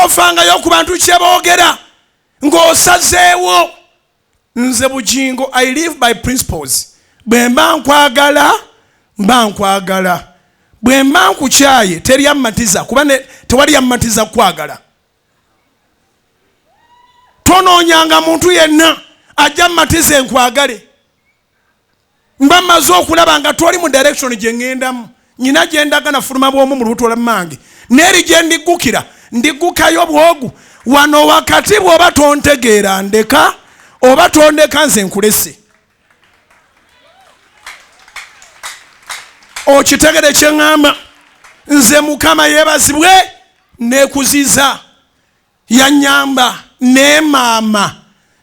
tofangayo ku bantu kye boogera ng'osazeewo. Nze Bugingo, I live by principles. Bwe mba nkwagala mba nkwagala, bwe mba nkukyaye teri ammatiza kuba tewali ammatiza kwagala. Tonoonyanga muntu yenna ajja mmatiza enkwagale. Mba mmaze okulaba nga toli mu direction gye ŋŋendamu, nyina gye ndaga nafuluma bw'omu mu lubuto lwa mmange, n'eri gye ndiggukira ndiggukayo bwogu. Wano wakati bw'oba tontegeera ndeka, oba tondeka nze nkulese. Okitegere kye ŋŋamba. Nze Mukama yeebazibwe neekuziza, yannyamba ne maama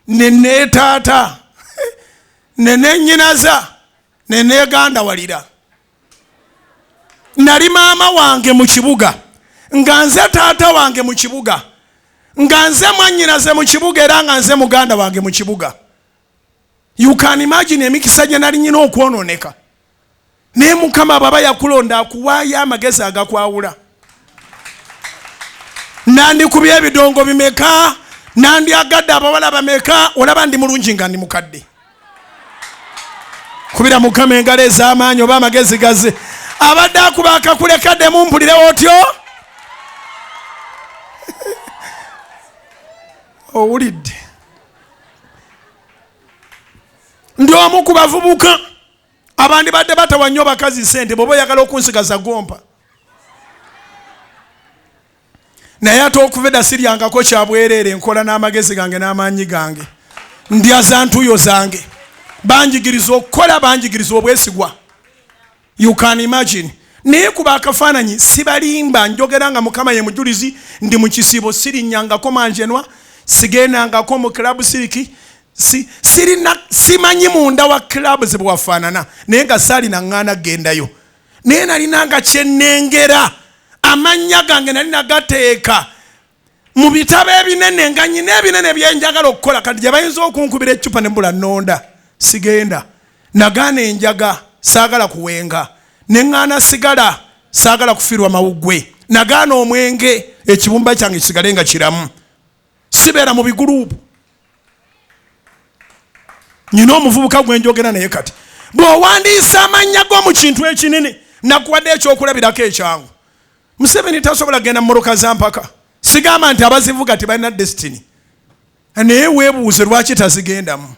ne neetaata ne nennyinaza ne neegandawalira. Nali maama wange mu kibuga, nga nze taata wange mu kibuga, nga nze mwannyinaze mu kibuga era nga nze muganda wange mu kibuga. You can imagine emikisa gye nali nnyina okwonooneka. Naye Mukama bw'aba yakulonda akuwaayo amagezi agakwawula. Nandikubye ebidongo bimeka, nandyagadde abawala bameka, olaba ndi mulungi nga ndi mukadde. Kubira Mukama engalo ez'amaanyi oba amagezi gaze. Abadde akuba akakulekadde mumpulire otyo. Owulidde? Ndi omu ku bavubuka abandi badde batawa nnyo bakazi ssente bw'oba oyagala okunsigaza gompa. Naye ate okuva edda siryangako kya bwereere, nkola n'amagezi gange n'amaanyi gange. Ndyaza ntuuyo zange. Banjigiriza okukola, banjigiriza obwesigwa. You can imagine. Naye kuba akafaananyi sibalimba, njogera nga Mukama ye mujulizi, ndi mu kisiibo sirinnyangako manjenwa, sigendangako mu kilabu siriki, simanyi munda wa kilabu ze bwafaanana, naye nga saalina ŋŋaana gendayo. Naye nalinanga kye nnengera, amannya gange nali nagateeka mu bitabo ebinene nga nyina ebinene bye njagala okukola, kati gye bayinza okunkubira eccupa ne mbula nnonda. Sigenda. Nagaana enjaga, saagala kuwenga. Neŋŋaana sigala, saagala kufiirwa mawuggwe. Nagaana omwenge, ekibumba kyange kisigale nga kiramu. Sibeera mu biguruupu. Nyina omuvubuka gwe njogera naye kati. Bw'owandiisa amannya go mu kintu ekinene, nakuwadde ekyokulabirako ekyangu. Museveni tasobola genda mu mmotoka za mpaka. Sigamba nti abazivuga tebalina destiny. Naye weebuuze lwaki tazigendamu.